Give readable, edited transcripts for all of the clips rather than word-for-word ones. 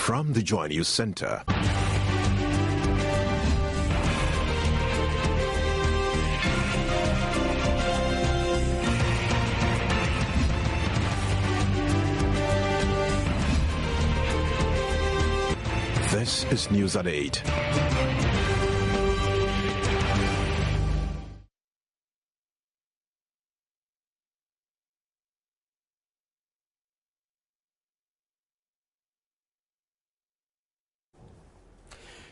From the Joy News Center. This is News at 8.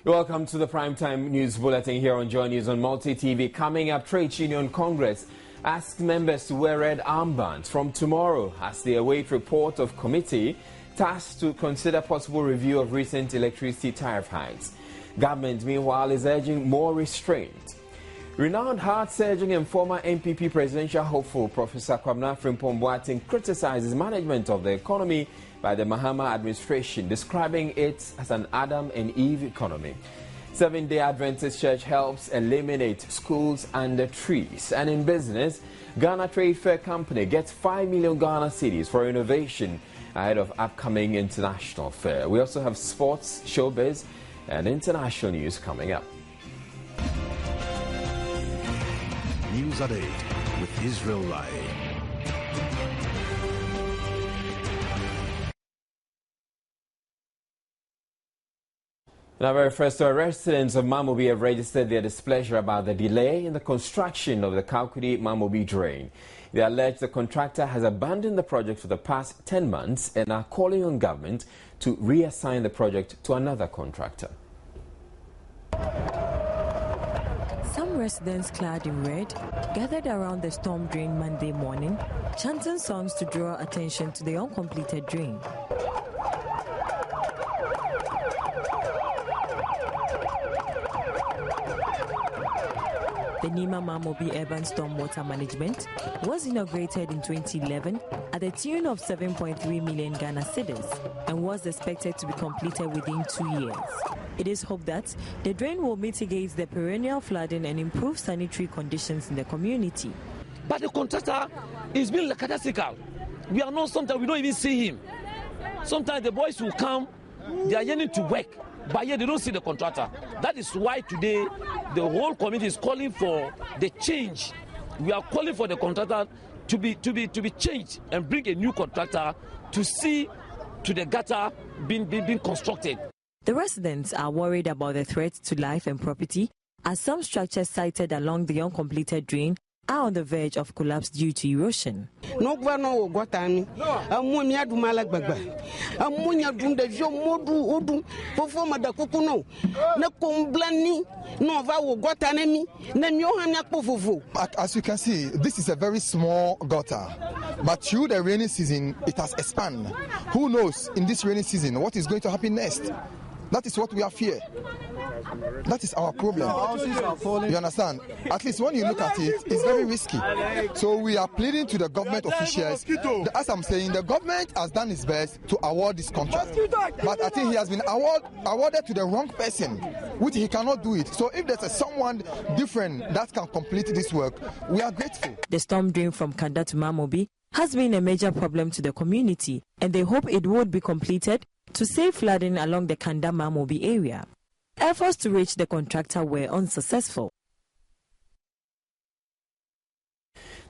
Welcome to the Primetime News Bulletin here on Joy News on Multi TV. Coming up, Trade Union Congress asks members to wear red armbands from tomorrow as they await report of committee tasked to consider possible review of recent electricity tariff hikes. Government, meanwhile, is urging more restraint. Renowned heart surgeon and former NPP presidential hopeful Professor Kwabena Frimpong criticizes management of the economy by the Mahama administration, describing it as an Adam and Eve economy. Seventh-day Adventist Church helps eliminate schools under trees. And in business, Ghana Trade Fair Company gets 5 million Ghana cedis for renovation ahead of upcoming international fair. We also have sports, showbiz, and international news coming up. News at 8 with Israel Lai. Now, very first, residents of Mamobi have registered their displeasure about the delay in the construction of the Mamobi drain. They allege the contractor has abandoned the project for the past 10 months and are calling on government to reassign the project to another contractor. Some residents clad in red gathered around the storm drain Monday morning, chanting songs to draw attention to the uncompleted drain. The Nima Mamobi Urban Stormwater Management was inaugurated in 2011 at the tune of 7.3 million Ghana cedis and was expected to be completed within 2 years. It is hoped that the drain will mitigate the perennial flooding and improve sanitary conditions in the community. But the contractor is being lackadaisical. We are not, sometimes we don't even see him. Sometimes the boys will come, they are yearning to work, but yet they don't see the contractor. That is why today the whole community is calling for the change. We are calling for the contractor to be changed and bring a new contractor to see to the gutter being constructed. The residents are worried about the threat to life and property as some structures sited along the uncompleted drain are on the verge of collapse due to erosion. As you can see, this is a very small gutter, but through the rainy season, it has expanded. Who knows in this rainy season what is going to happen next? That is what we are fear. That is our problem. You understand? At least when you look at it, it's very risky. So we are pleading to the government officials. As I'm saying, the government has done its best to award this contract. But I think he has been awarded to the wrong person, which he cannot do it. So if there's someone different that can complete this work, we are grateful. The storm drain from Kanda to Mamobi has been a major problem to the community, and they hope it would be completed to save flooding along the Kanda Mamobi area. Efforts to reach the contractor were unsuccessful.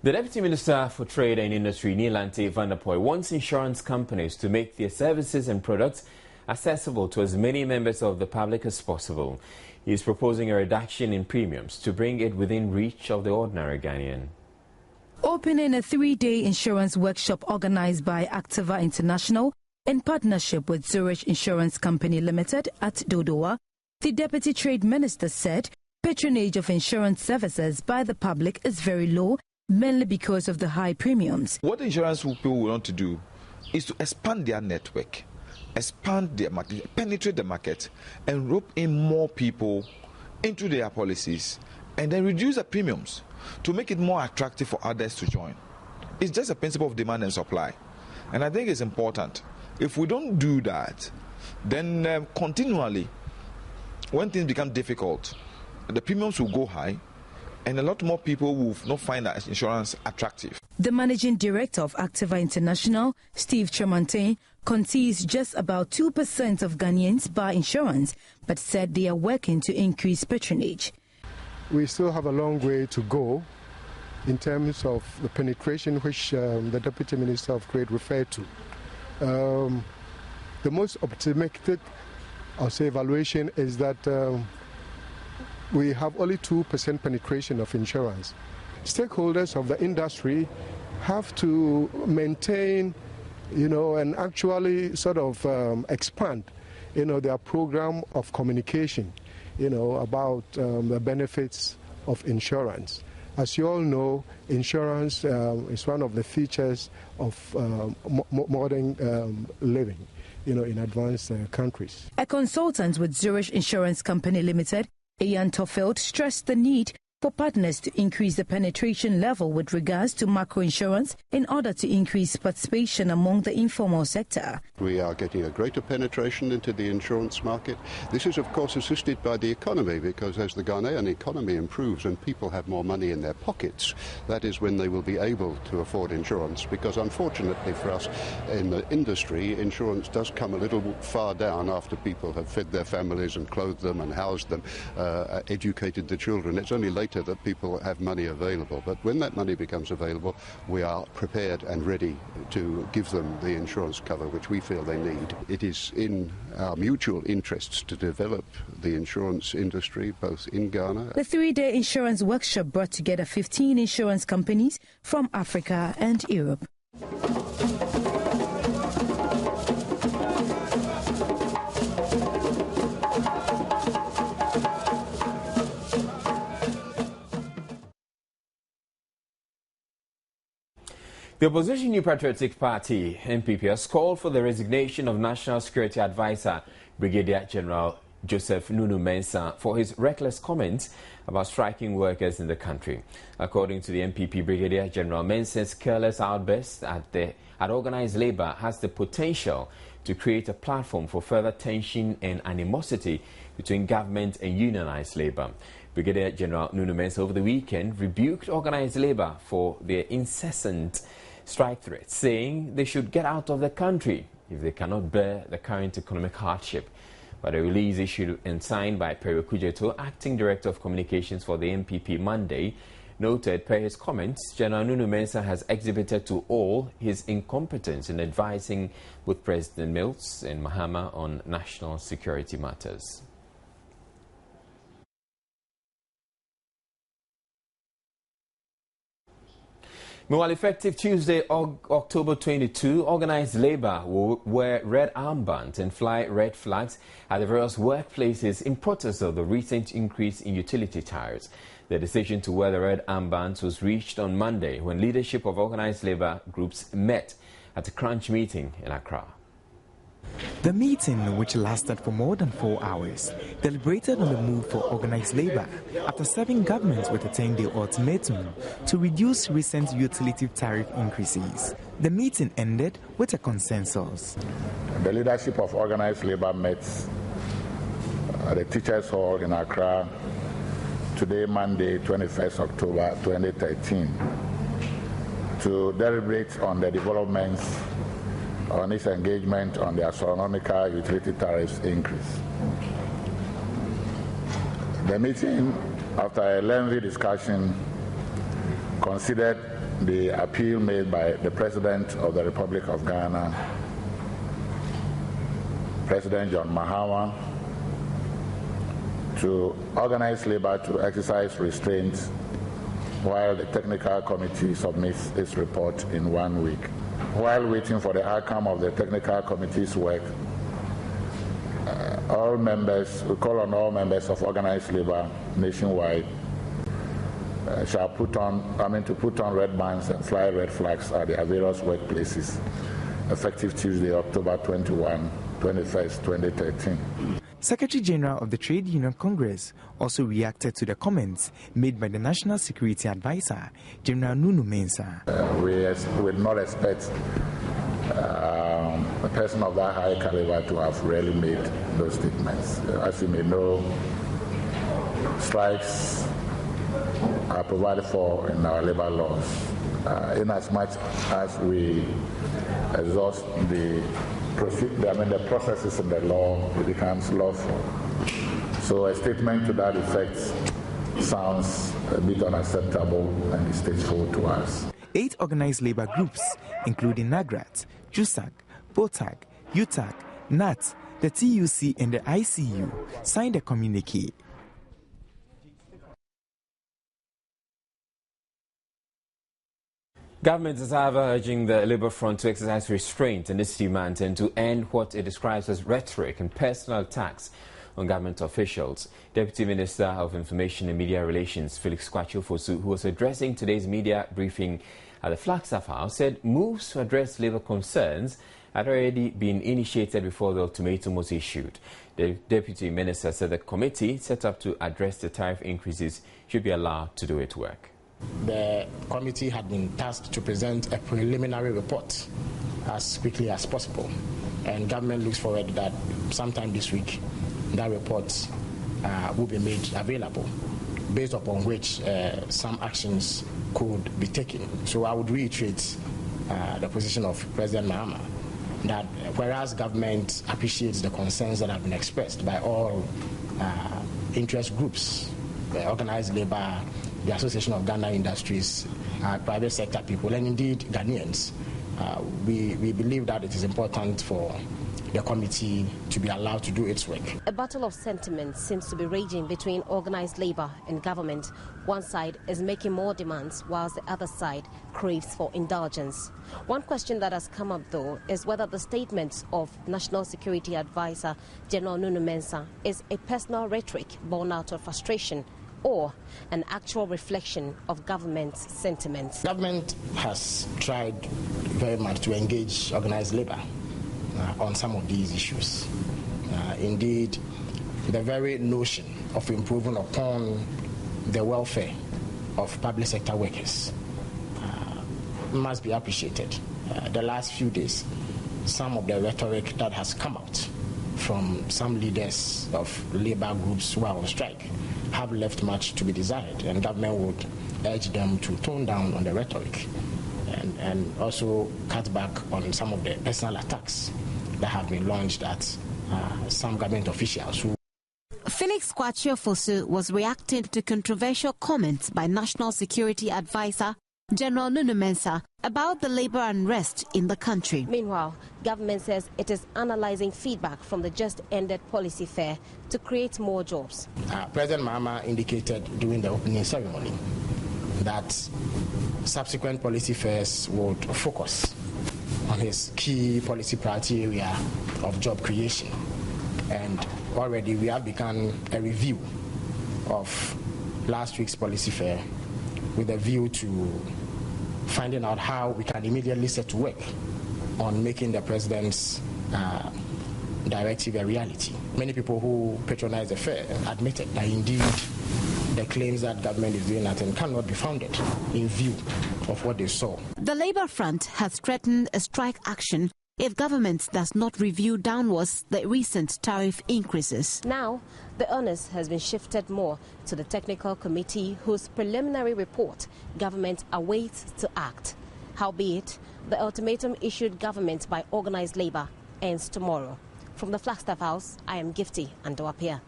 The Deputy Minister for Trade and Industry, Nilante Vanderpoy, wants insurance companies to make their services and products accessible to as many members of the public as possible. He is proposing a reduction in premiums to bring it within reach of the ordinary Ghanaian. Opening a 3-day insurance workshop organized by Activa International in partnership with Zurich Insurance Company Limited at Dodowa, the Deputy Trade Minister said patronage of insurance services by the public is very low, mainly because of the high premiums. What insurance people want to do is to expand their network, expand their market, penetrate the market, and rope in more people into their policies, and then reduce the premiums to make it more attractive for others to join. It's just a principle of demand and supply. And I think it's important. If we don't do that, then continually, when things become difficult, the premiums will go high, and a lot more people will not find that insurance attractive. The managing director of Activa International, Steve Tremontaine, concedes just about 2% of Ghanaians buy insurance, but said they are working to increase patronage. We still have a long way to go in terms of the penetration which the Deputy Minister of Trade referred to. The most optimistic, I'll say, evaluation is that we have only 2% penetration of insurance. Stakeholders of the industry have to maintain, and actually sort of expand, their program of communication, about the benefits of insurance. As you all know, insurance is one of the features of modern living, in advanced countries. A consultant with Zurich Insurance Company Limited, Ian Toffield, stressed the need for partners to increase the penetration level with regards to macro insurance in order to increase participation among the informal sector. We are getting a greater penetration into the insurance market. This is, of course, assisted by the economy, because as the Ghanaian economy improves and people have more money in their pockets, that is when they will be able to afford insurance, because unfortunately for us in the industry, insurance does come a little far down after people have fed their families and clothed them and housed them, educated the children. It's only later that people have money available, but when that money becomes available, we are prepared and ready to give them the insurance cover which we feel they need. It is in our mutual interests to develop the insurance industry both in Ghana. The 3-day insurance workshop brought together 15 insurance companies from Africa and Europe. The opposition New Patriotic Party, NPP, has called for the resignation of National Security Advisor Brigadier General Joseph Nunu Mensah for his reckless comments about striking workers in the country. According to the NPP, Brigadier General Mensah's careless outburst at organised labour has the potential to create a platform for further tension and animosity between government and unionised labour. Brigadier General Nunu Mensah over the weekend rebuked organised labour for their incessant strike threats, saying they should get out of the country if they cannot bear the current economic hardship. But a release issued and signed by Perry Okujeto, Acting Director of Communications for the NPP, Monday, noted per his comments, General Nunu Mensah has exhibited to all his incompetence in advising with President Mills and Mahama on national security matters. Meanwhile, effective Tuesday, October 22, organised labour will wear red armbands and fly red flags at the various workplaces in protest of the recent increase in utility tariffs. The decision to wear the red armbands was reached on Monday when leadership of organised labour groups met at a crunch meeting in Accra. The meeting, which lasted for more than 4 hours, deliberated on the move for organised labour after serving government with a 10-day ultimatum to reduce recent utility tariff increases. The meeting ended with a consensus. The leadership of organised labour met at the Teachers' Hall in Accra today, Monday, 21st October 2013, to deliberate on the developments on its engagement on the astronomical utility tariffs increase. The meeting, after a lengthy discussion, considered the appeal made by the President of the Republic of Ghana, President John Mahama, to organize labor to exercise restraint while the technical committee submits its report in 1 week. While waiting for the outcome of the technical committee's work, we call on all members of organized labor nationwide to put on red bands and fly red flags at their various workplaces, effective Tuesday, October 21, 21st, 2013. Secretary General of the Trade Union Congress also reacted to the comments made by the National Security Advisor, General Nunu Mensah. We would not expect a person of that high caliber to have really made those statements. As you may know, strikes are provided for in our labor laws. In as much as we exhaust the the process is in the law, it becomes lawful. So a statement to that effect sounds a bit unacceptable and distasteful to us. 8 organized labor groups, including NAGRAT, JUSAG, BOTAG, UTAG, NAT, the TUC and the ICU, signed a communique. Government is, however, urging the Labour Front to exercise restraint in its demand and to end what it describes as rhetoric and personal attacks on government officials. Deputy Minister of Information and Media Relations, Felix Kwakye-Fosu, who was addressing today's media briefing at the Flagstaff House, said moves to address labour concerns had already been initiated before the ultimatum was issued. The Deputy Minister said the committee set up to address the tariff increases should be allowed to do its work. The committee had been tasked to present a preliminary report as quickly as possible, and government looks forward that sometime this week that report will be made available, based upon which some actions could be taken. So I would reiterate the position of President Mahama that whereas government appreciates the concerns that have been expressed by all interest groups, the organized labor, the Association of Ghana Industries, private sector people, and indeed Ghanaians, we believe that it is important for the committee to be allowed to do its work. A battle of sentiment seems to be raging between organized labor and government. One side is making more demands, whilst the other side craves for indulgence. One question that has come up, though, is whether the statement of National Security Advisor General Nunu Mensah is a personal rhetoric born out of frustration or an actual reflection of government's sentiments. Government has tried very much to engage organized labor on some of these issues. Indeed, the very notion of improving upon the welfare of public sector workers must be appreciated. The last few days, some of the rhetoric that has come out from some leaders of labor groups who are on strike have left much to be desired, and government would urge them to tone down on the rhetoric and also cut back on some of the personal attacks that have been launched at some government officials. Felix Kwakye-Fosu was reacting to controversial comments by National Security Advisor General Nunu Mensah about the labor unrest in the country. Meanwhile, government says it is analyzing feedback from the just-ended policy fair to create more jobs. President Mahama indicated during the opening ceremony that subsequent policy fairs would focus on his key policy priority area of job creation. And already we have begun a review of last week's policy fair with a view to finding out how we can immediately set to work on making the president's directive a reality. Many people who patronize the fair admitted that indeed the claims that government is doing nothing cannot be founded in view of what they saw. The Labour Front has threatened a strike action if government does not review downwards the recent tariff increases. Now, the onus has been shifted more to the technical committee, whose preliminary report government awaits to act. Howbeit, the ultimatum issued government by organized labor ends tomorrow. From the Flagstaff House, I am Gifty Andoapia.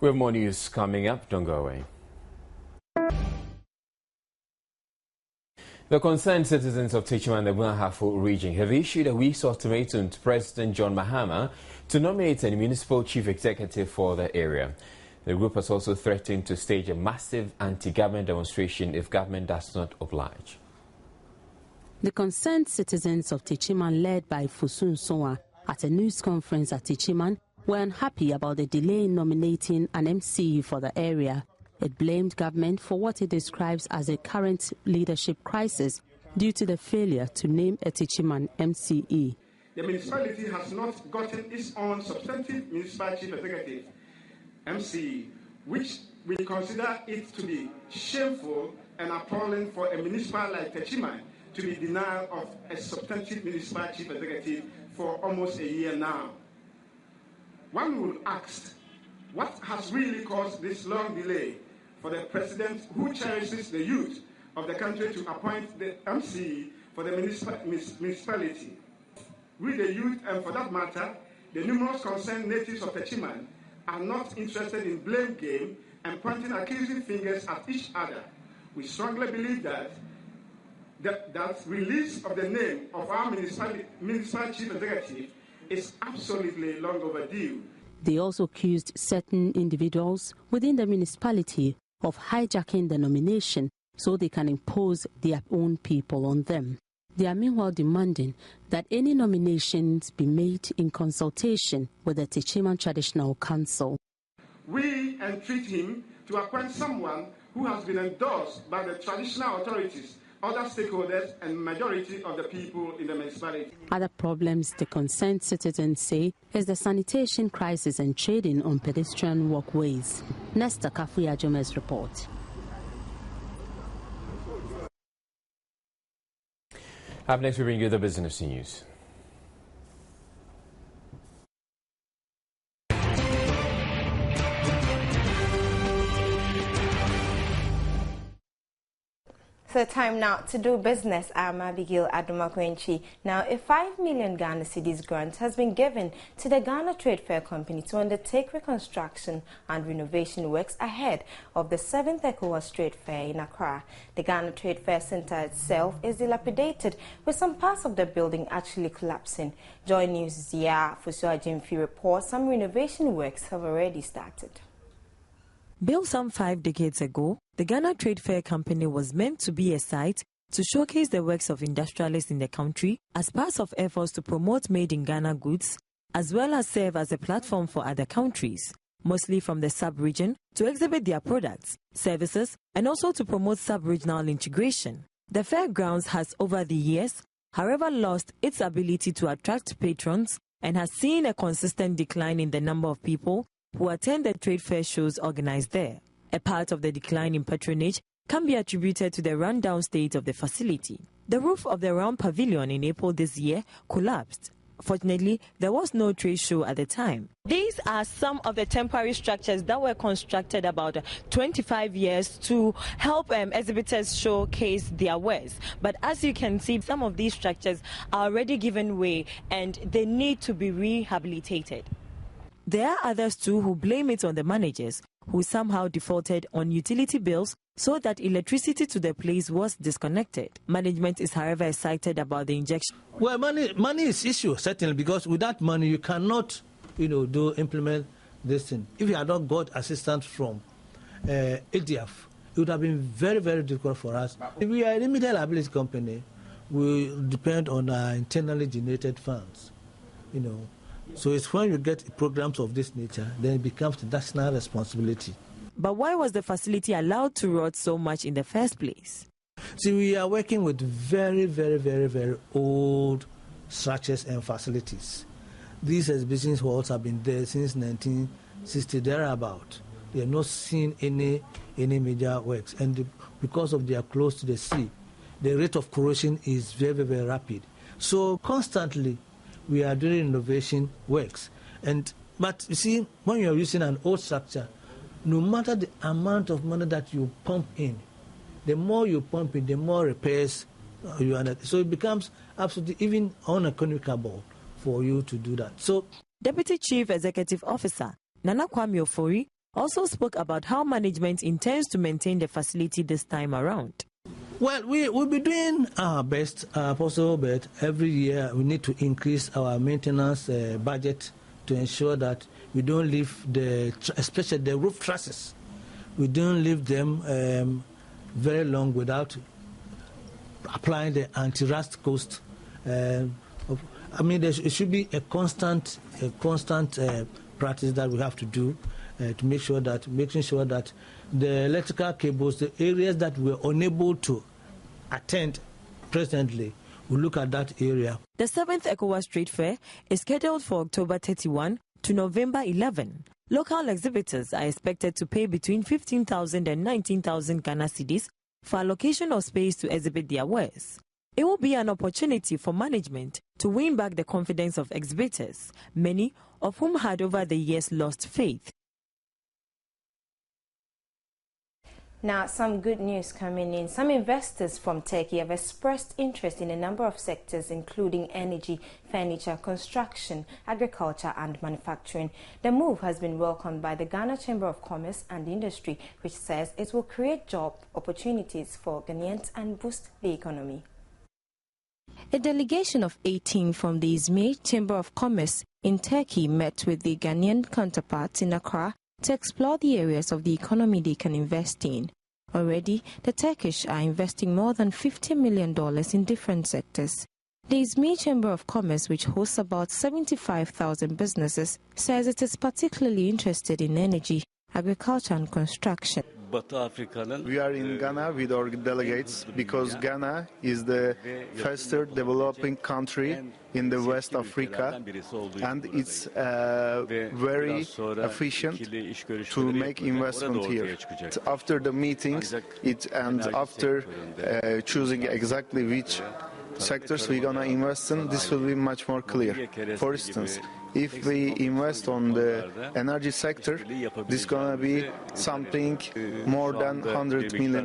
We have more news coming up. Don't go away. The concerned citizens of Teshie-Nungua and the Bunahafo region have issued a week's ultimatum to President John Mahama to nominate a municipal chief executive for the area. The group has also threatened to stage a massive anti-government demonstration if government does not oblige. The concerned citizens of Teshie-Nungua, led by Fosu Nsonwa at a news conference at Teshie-Nungua, were unhappy about the delay in nominating an MC for the area. It blamed government for what it describes as a current leadership crisis due to the failure to name a Teshie-Nungua MCE. The municipality has not gotten its own substantive municipal chief executive, MCE, which we consider it to be shameful and appalling for a municipal like Teshie-Nungua to be denied of a substantive municipal chief executive for almost a year now. One would ask, what has really caused this long delay for the president who cherishes the youth of the country to appoint the MCE for the municipality. We, the youth, and for that matter, the numerous concerned natives of Teshie-Nungua are not interested in blame game and pointing accusing fingers at each other. We strongly believe that release of the name of our municipal chief executive is absolutely long overdue. They also accused certain individuals within the municipality of hijacking the nomination so they can impose their own people on them. They are meanwhile demanding that any nominations be made in consultation with the Teshie-Nungua Traditional Council. We entreat him to appoint someone who has been endorsed by the traditional authorities, other stakeholders, and majority of the people in the municipality. Other problems the concerned citizens say is the sanitation crisis and trading on pedestrian walkways. Nesta Kafuya Jomes report. Up next, we bring you the business news. So time now to do business. I'm Abigail Adumakwenchi. Now, a 5 million Ghana cedis grant has been given to the Ghana Trade Fair Company to undertake reconstruction and renovation works ahead of the 7th ECOWAS Trade Fair in Accra. The Ghana Trade Fair Center itself is dilapidated, with some parts of the building actually collapsing. Joy News' Zia Fusuajimfi reports some renovation works have already started. Built some 5 decades ago, the Ghana Trade Fair Company was meant to be a site to showcase the works of industrialists in the country as part of efforts to promote made-in-Ghana goods, as well as serve as a platform for other countries, mostly from the sub-region, to exhibit their products, services, and also to promote sub-regional integration. The fairgrounds has over the years, however, lost its ability to attract patrons and has seen a consistent decline in the number of people who attend the trade fair shows organized there. A part of the decline in patronage can be attributed to the rundown state of the facility. The roof of the round pavilion in April this year collapsed. Fortunately, there was no trade show at the time. These are some of the temporary structures that were constructed about 25 years to help exhibitors showcase their wares. But as you can see, some of these structures are already given way and they need to be rehabilitated. There are others too who blame it on the managers, who somehow defaulted on utility bills so that electricity to the place was disconnected. Management is, however, excited about the injection. Well, money is issue, certainly, because without money you cannot, implement this thing. If you had not got assistance from ADF, it would have been very, very difficult for us. If we are a limited liability company, we depend on our internally generated funds, So it's when you get programs of this nature, then it becomes the national responsibility. But why was the facility allowed to rot so much in the first place? See, we are working with very, very, very, very old structures and facilities. These exhibition halls have been there since 1960, thereabout. They have not seen any major works. And because of they are close to the sea, the rate of corrosion is very, very, very rapid. So constantly, we are doing innovation works. But you see, when you are using an old structure, no matter the amount of money that you pump in, the more you pump in, the more repairs you are. So it becomes absolutely even uneconomical for you to do that. So, Deputy Chief Executive Officer Nana Kwame Ofori also spoke about how management intends to maintain the facility this time around. Well, we'll be doing our best possible, but every year we need to increase our maintenance budget to ensure that we don't leave especially the roof trusses, we don't leave them very long without applying the anti-rust cost. There should be a constant practice that we have to do to making sure that the electrical cables, the areas that we're unable to attend presently, we look at that area. The 7th ECOWAS Trade Fair is scheduled for October 31 to November 11. Local exhibitors are expected to pay between 15,000 and 19,000 Ghana cedis for allocation of space to exhibit their wares. It will be an opportunity for management to win back the confidence of exhibitors, many of whom had over the years lost faith. Now, some good news coming in. Some investors from Turkey have expressed interest in a number of sectors, including energy, furniture, construction, agriculture and manufacturing. The move has been welcomed by the Ghana Chamber of Commerce and Industry, which says it will create job opportunities for Ghanaians and boost the economy. A delegation of 18 from the Izmir Chamber of Commerce in Turkey met with the Ghanaian counterparts in Accra to explore the areas of the economy they can invest in. Already, the Turkish are investing more than $50 million in different sectors. The Izmir Chamber of Commerce, which hosts about 75,000 businesses, says it is particularly interested in energy, agriculture and construction. We are in Ghana with our delegates because Ghana is the faster developing country in the West Africa, and it's very efficient to make investment here. After the meetings and after choosing exactly which sectors we're going to invest in, this will be much more clear. For instance, if we invest on the energy sector, this is going to be something more than $100 million.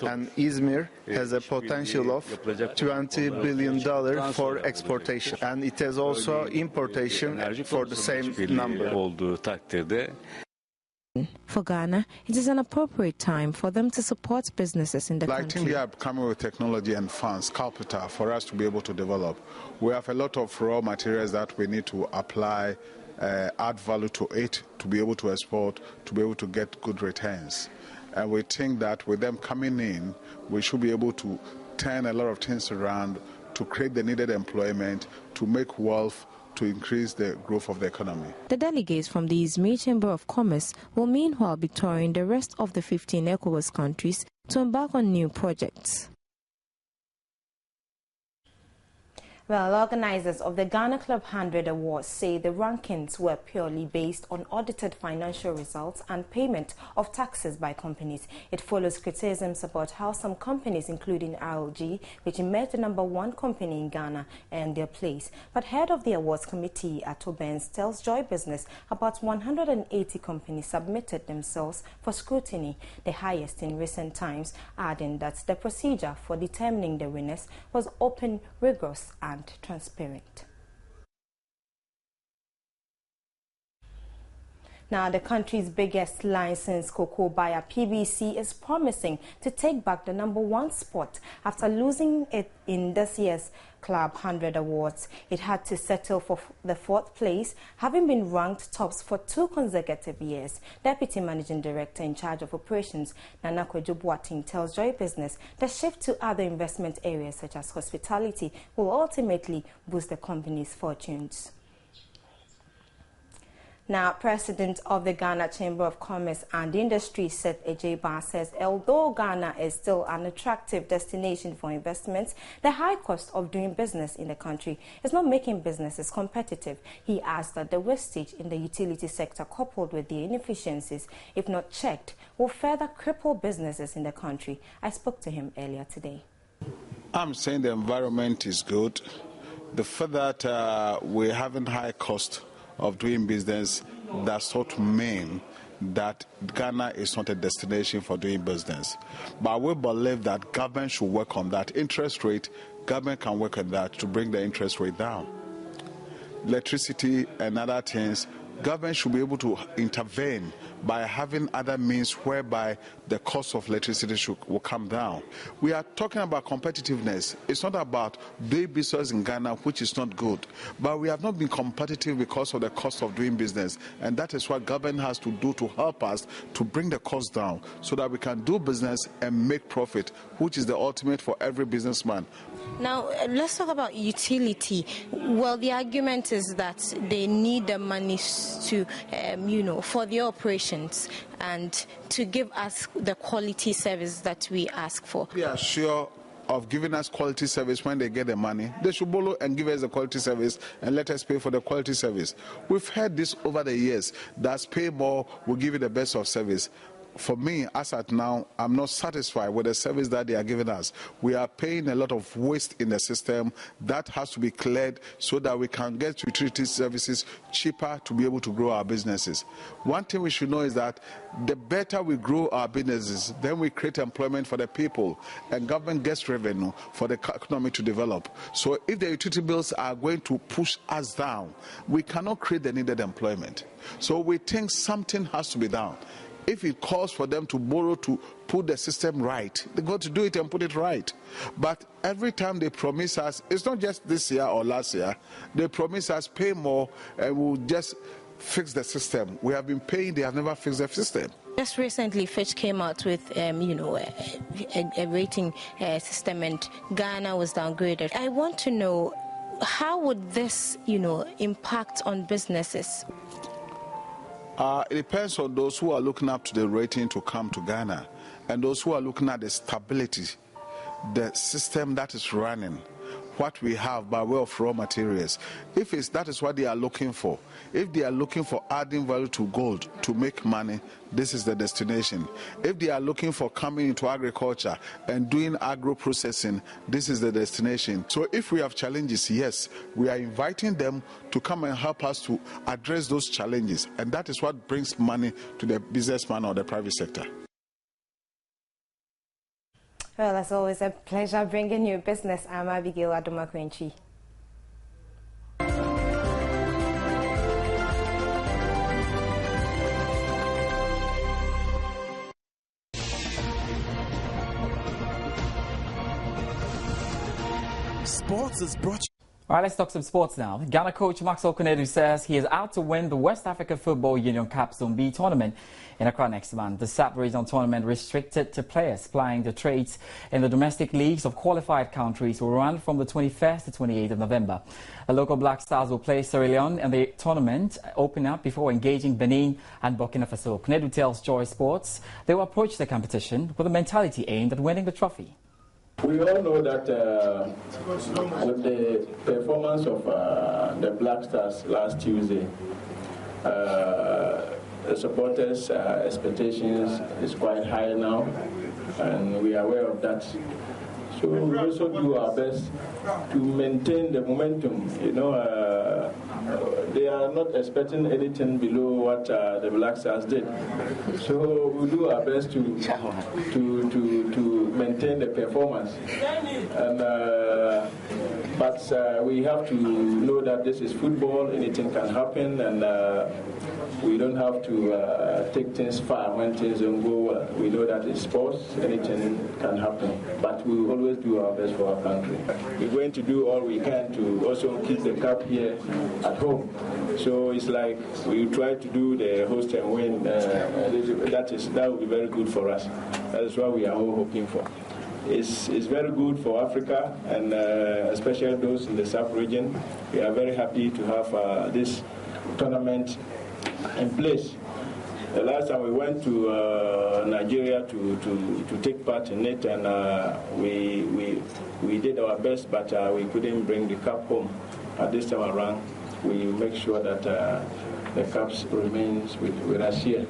And Izmir has a potential of $20 billion for exportation. And it has also importation for the same number. For Ghana, it is an appropriate time for them to support businesses in the country. I think they are coming with technology and funds, capital, for us to be able to develop. We have a lot of raw materials that we need to apply, add value to it, to be able to export, to be able to get good returns. And we think that with them coming in, we should be able to turn a lot of things around, to create the needed employment, to make wealth, to increase the growth of the economy. The delegates from the Izmir Chamber of Commerce will meanwhile be touring the rest of the 15 ECOWAS countries to embark on new projects. Well, organizers of the Ghana Club 100 Awards say the rankings were purely based on audited financial results and payment of taxes by companies. It follows criticisms about how some companies, including RLG, which emerged the #1 company in Ghana, earned their place. But head of the awards committee at Obens tells Joy Business about 180 companies submitted themselves for scrutiny, the highest in recent times, adding that the procedure for determining the winners was open, rigorous and transparent. Now, the country's biggest licensed cocoa buyer, PBC, is promising to take back the #1 spot after losing it in this year's Club 100 Awards. It had to settle for the 4th place, having been ranked tops for 2 consecutive years. Deputy Managing Director in charge of operations, Nana Kweju tells Joy Business the shift to other investment areas such as hospitality will ultimately boost the company's fortunes. Now, President of the Ghana Chamber of Commerce and Industry, Seth Ejeba, says although Ghana is still an attractive destination for investments, the high cost of doing business in the country is not making businesses competitive. He adds that the wastage in the utility sector, coupled with the inefficiencies, if not checked, will further cripple businesses in the country. I spoke to him earlier today. I'm saying the environment is good. The fact that we're having high cost of doing business does not mean that Ghana is not a destination for doing business. But we believe that government should work on that. Interest rate, government can work on that to bring the interest rate down. Electricity and other things, government should be able to intervene by having other means whereby the cost of electricity will come down. We are talking about competitiveness. It's not about doing business in Ghana, which is not good. But we have not been competitive because of the cost of doing business. And that is what government has to do to help us to bring the cost down so that we can do business and make profit, which is the ultimate for every businessman. Now, let's talk about utility. Well, the argument is that they need the money to, for the operations and to give us the quality service that we ask for. They are sure of giving us quality service when they get the money. They should borrow and give us the quality service and let us pay for the quality service. We've heard this over the years. That's pay more, we'll give you the best of service. for me, as at now, I'm not satisfied with the service that they are giving us. We are paying a lot of waste in the system that has to be cleared so that we can get utility services cheaper to be able to grow our businesses. One thing we should know is that the better we grow our businesses, then we create employment for the people, and government gets revenue for the economy to develop. So if the utility bills are going to push us down, we cannot create the needed employment. So we think something has to be done. If it calls for them to borrow to put the system right, they got to do it and put it right. But every time they promise us, it's not just this year or last year, they promise us pay more and we'll just fix the system. We have been paying, they have never fixed the system. Just recently, Fitch came out with, a rating system, and Ghana was downgraded. I want to know, how would this, impact on businesses? It depends on those who are looking up to the rating to come to Ghana, and those who are looking at the stability, the system that is running, what we have by way of raw materials. If that is what they are looking for, if they are looking for adding value to gold to make money, this is the destination. If they are looking for coming into agriculture and doing agro-processing, this is the destination. So if we have challenges, yes, we are inviting them to come and help us to address those challenges, and that is what brings money to the businessman or the private sector. Well, as always, a pleasure bringing you business. I'm Abigail Adumakwenchi. Sports is brought. All right, let's talk some sports now. Ghana coach Maxwell Konedu says he is out to win the West Africa Football Union Cup Zone B tournament in Accra next month. The SAP regional tournament, restricted to players plying the trades in the domestic leagues of qualified countries, will run from the 21st to 28th of November. The local Black Stars will play Sierra Leone in the tournament, open up before engaging Benin and Burkina Faso. Konedu tells Joy Sports they will approach the competition with a mentality aimed at winning the trophy. We all know that with the performance of the Black Stars last Tuesday, the supporters' expectations is quite high now, and we are aware of that. So we also do our best to maintain the momentum. They are not expecting anything below what the Black Stars did. So we do our best to maintain the performance. And but we have to know that this is football, anything can happen, and we don't have to take things far when things don't go well. We know that it's sports, anything can happen, but we will always do our best for our country. We're going to do all we can to also keep the cup here at home. So it's like we try to do the host and win. That will be very good for us. That is what we are all hoping for. It's very good for Africa, and especially those in the South region. We are very happy to have this tournament in place. The last time we went to Nigeria to take part in it, and we did our best, but we couldn't bring the cup home. This time around, we make sure that the cups remains with us here.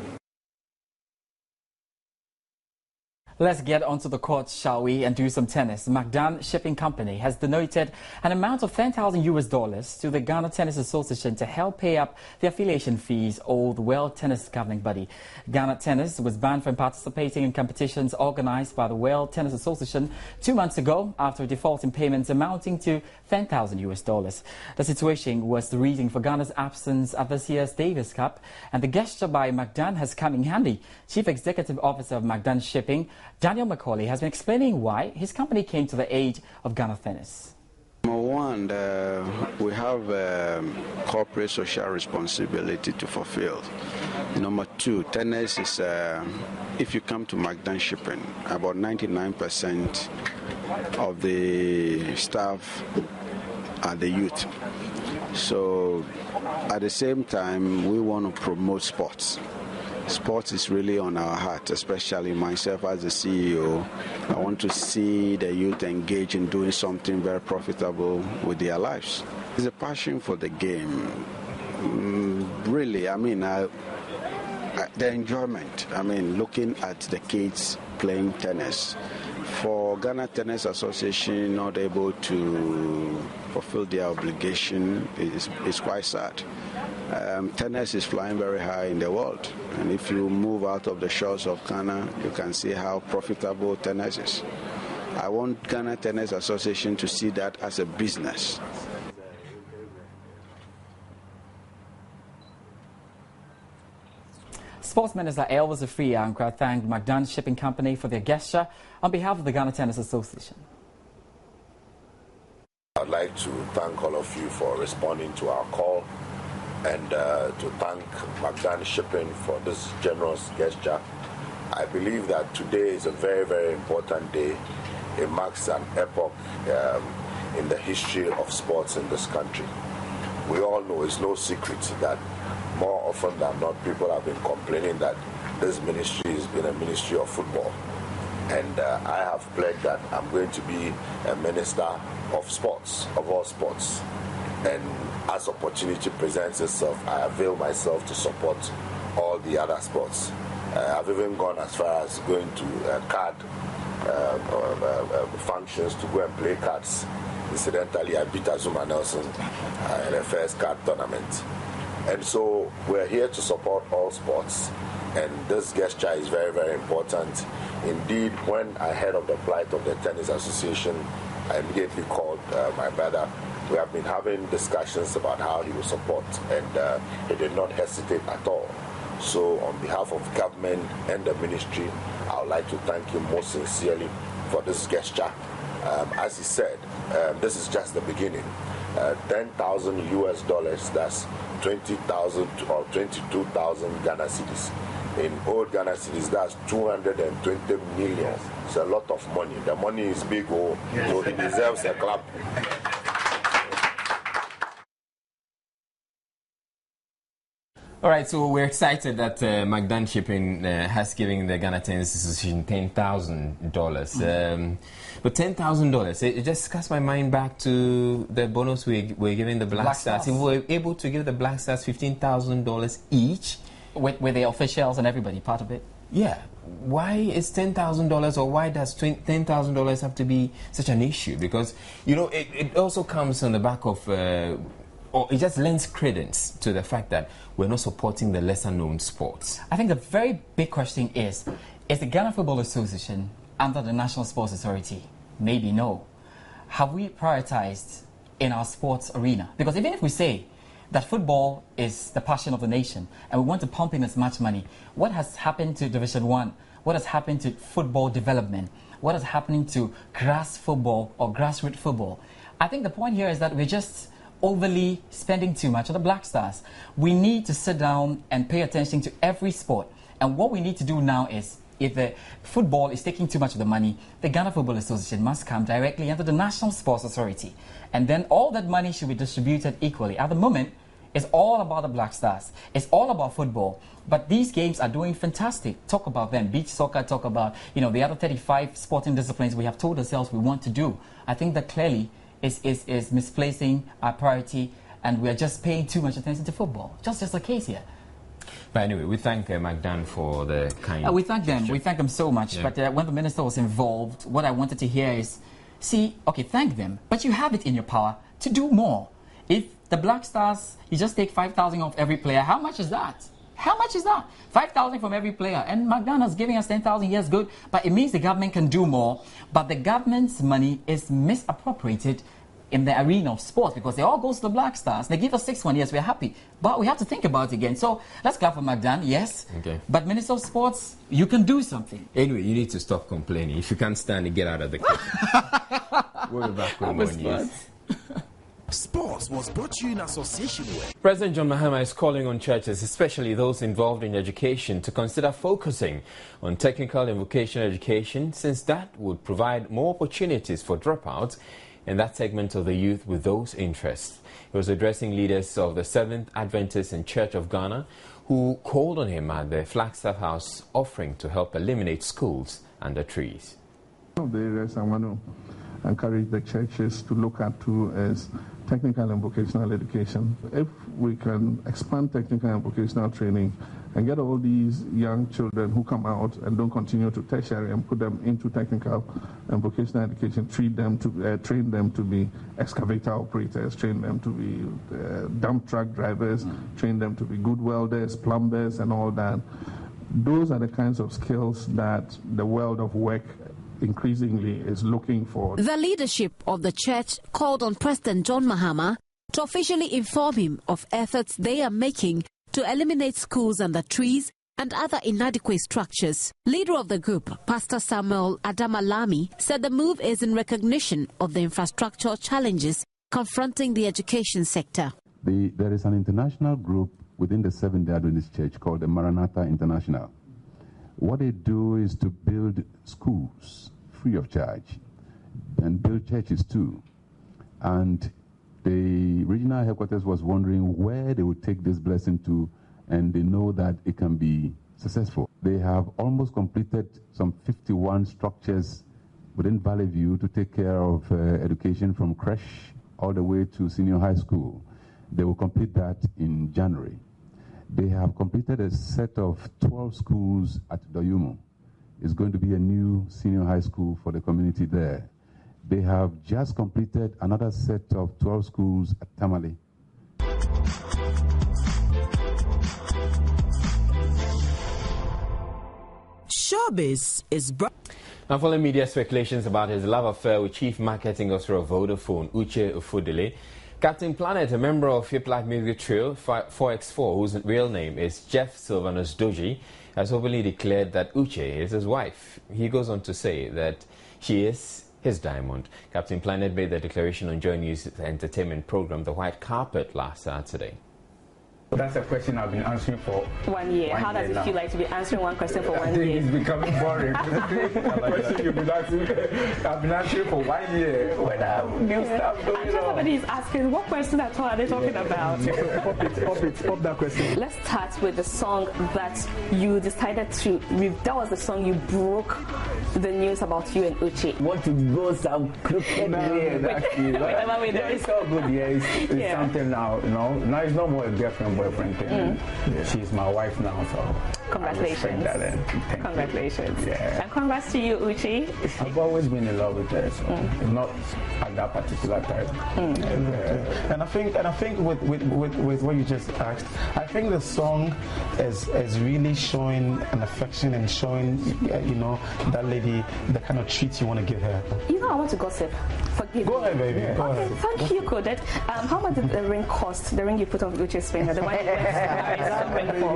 Let's get onto the court, shall we, and do some tennis. McDan Shipping Company has donated an amount of $10,000 to the Ghana Tennis Association to help pay up the affiliation fees owed the World Tennis governing body. Ghana Tennis was banned from participating in competitions organized by the World Tennis Association 2 months ago after a default in payments amounting to $10,000. The situation was the reason for Ghana's absence at this year's Davis Cup, and the gesture by McDan has come in handy. Chief Executive Officer of McDan Shipping, Daniel Macaulay, has been explaining why his company came to the aid of Ghana Tennis. Number one, we have corporate social responsibility to fulfill. Number two, tennis is, if you come to McDan Shipping, about 99% of the staff are the youth. So at the same time, we want to promote sports. Sports is really on our heart, especially myself as the CEO. I want to see the youth engage in doing something very profitable with their lives. It's a passion for the game. Really, I mean, I the enjoyment. I mean, looking at the kids playing tennis. For Ghana Tennis Association not able to fulfill their obligation is quite sad. Tennis is flying very high in the world, and if you move out of the shores of Ghana, you can see how profitable tennis is. I want Ghana Tennis Association to see that as a business. Sports Minister Elvis Afriyie thanked McDan Shipping Company for their gesture on behalf of the Ghana Tennis Association. I'd like to thank all of you for responding to our call and to thank McDan Shipping for this generous gesture. I believe that today is a very, very important day. It marks an epoch in the history of sports in this country. We all know, it's no secret that more often than not, people have been complaining that this ministry has been a ministry of football. And I have pledged that I'm going to be a minister of sports, of all sports. And as opportunity presents itself, I avail myself to support all the other sports. I've even gone as far as going to card functions to go and play cards. Incidentally, I beat Azuma Nelson in the first card tournament. And so we're here to support all sports, and this gesture is very, very important. Indeed, when I heard of the plight of the Tennis Association, I immediately called my brother. We have been having discussions about how he will support, and he did not hesitate at all. So on behalf of government and the ministry, I would like to thank him most sincerely for this gesture. As he said, this is just the beginning. $10,000 US, that's 20,000 or 22,000 Ghana cedis. In old Ghana cedis, that's 220 million. It's a lot of money. The money is big, so he deserves a clap. All right, so we're excited that McDan Shipping has given the Ghana Tennis Association $10,000. But $10,000, it just cast my mind back to the bonus we're giving the Black Stars. If we were able to give the Black Stars $15,000 each. With the officials and everybody part of it? Yeah. Why is $10,000, or why does $10,000 have to be such an issue? Because, you know, it also comes on the back of... or it just lends credence to the fact that we're not supporting the lesser-known sports. I think the very big question is the Ghana Football Association under the National Sports Authority? Maybe no. Have we prioritized in our sports arena? Because even if we say that football is the passion of the nation and we want to pump in as much money, what has happened to Division 1? What has happened to football development? What is happening to grass football or grassroots football? I think the point here is that we're just overly spending too much on the Black Stars. We need to sit down and pay attention to every sport. And what we need to do now is, if the football is taking too much of the money, the Ghana Football Association must come directly under the National Sports Authority. And then all that money should be distributed equally. At the moment, it's all about the Black Stars. It's all about football. But these games are doing fantastic. Talk about them. Beach soccer, talk about, you know, the other 35 sporting disciplines we have told ourselves we want to do. I think that clearly is misplacing our priority, and we are just paying too much attention to football. Just a case here. But anyway, we thank McDan for the kind... we thank them. We thank them so much. Yeah. But when the minister was involved, what I wanted to hear is, see, okay, thank them, but you have it in your power to do more. If the Black Stars, you just take 5,000 off every player, how much is that? How much is that? 5,000 from every player. And McDan is giving us 10,000, yes, good. But it means the government can do more. But the government's money is misappropriated in the arena of sports, because they all go to the Black Stars. They give us 6 months, yes, we're happy. But we have to think about it again. So let's clap for McDan, yes. Okay. But Minister of Sports, you can do something. Anyway, you need to stop complaining. If you can't stand it, get out of the kitchen. We'll be back with more news. Sports was brought to you in association with... President John Mahama is calling on churches, especially those involved in education, to consider focusing on technical and vocational education, since that would provide more opportunities for dropouts in that segment of the youth with those interests. He was addressing leaders of the Seventh Adventist and Church of Ghana, who called on him at the Flagstaff House, offering to help eliminate schools under trees. One of the areas I want to encourage the churches to look at too is technical and vocational education. If we can expand technical and vocational training and get all these young children who come out and don't continue to tertiary and put them into technical and vocational education, train them to be excavator operators, train them to be dump truck drivers, train them to be good welders, plumbers, and all that. Those are the kinds of skills that the world of work increasingly is looking for. The leadership of the church called on President John Mahama to officially inform him of efforts they are making to eliminate schools under trees and other inadequate structures. Leader of the group, Pastor Samuel Adamalami, said the move is in recognition of the infrastructural challenges confronting the education sector. There is an international group within the Seventh-day Adventist Church called the Maranatha International. What they do is to build schools free of charge and build churches too. And the regional headquarters was wondering where they would take this blessing to, and they know that it can be successful. They have almost completed some 51 structures within Valley View to take care of education from creche all the way to senior high school. They will complete that in January. They have completed a set of 12 schools at Doyumo. It's going to be a new senior high school for the community there. They have just completed another set of 12 schools at Tamale. Showbiz is brought. Now, following media speculations about his love affair with Chief Marketing Officer of Vodafone, Uche Ufudile, Captain Planet, a member of hip life music trio 4x4, whose real name is Jeff Sylvanus Doji, has openly declared that Uche is his wife. He goes on to say that she is his diamond. Captain Planet made the declaration on Joy News entertainment program The White Carpet last Saturday. That's a question I've been answering for 1 year. How does it feel like to be answering one question for 1 year? I think it's becoming boring. Question you've been asking, I've been answering for 1 year. When I have new stuff going on. I'm sure somebody is asking, what question at all are they talking about? Pop that question. Let's start with the song that you decided to. That was the song you broke the news about you and Uche. Want to go some crooked way, actually. It's all good, yeah. It's something now, you know. Now it's no more a girlfriend, boyfriend thing. She's my wife now, so congratulations. Congratulations. Yeah. And congrats to you, Uche. I've always been in love with her, so not at that particular time. And I think with what you just asked, I think the song is really showing an affection and showing that lady the kind of treat you want to give her. I want to gossip. Forgive me. Go ahead, baby. Go ahead. Thank you, Kodet. How much did the ring cost? The ring you put on Uche's finger. The one you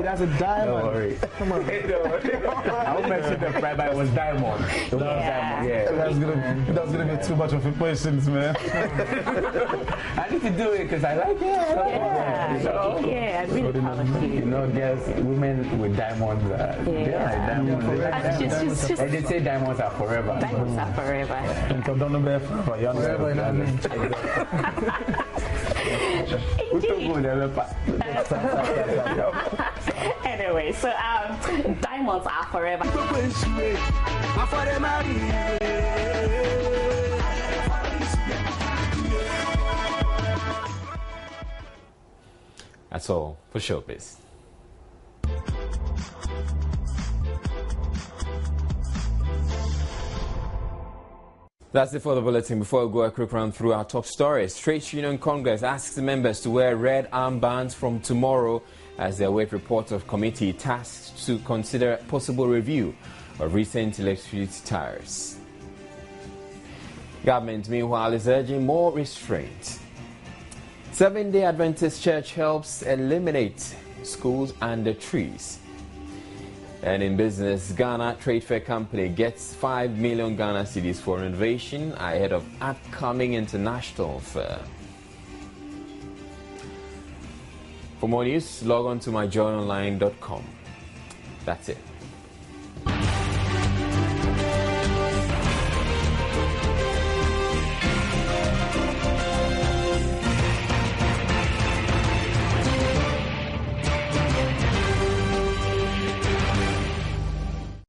that's a diamond. Don't worry. Come on. I won't mention the price, but it was diamond. It was diamond. Yeah. That's gonna be too much of a question, man. I need to do it because I like it. I really apologize. Girls, women with diamonds, they like diamonds. And they say diamonds are forever. Diamonds are forever. And so don't know forever. Anyway, so diamonds are forever. That's all for Showbiz. That's it for the bulletin. Before we go a quick run through our top stories, Trade Union Congress asks members to wear red armbands from tomorrow as they await report of committee tasked to consider possible review of recent electricity tariffs. Government, meanwhile, is urging more restraint. Seventh-day Adventist Church helps eliminate schools under trees. And in business, Ghana Trade Fair Company gets 5 million Ghana cedis for renovation ahead of upcoming international fair. For more news, log on to myjoyonline.com. That's it.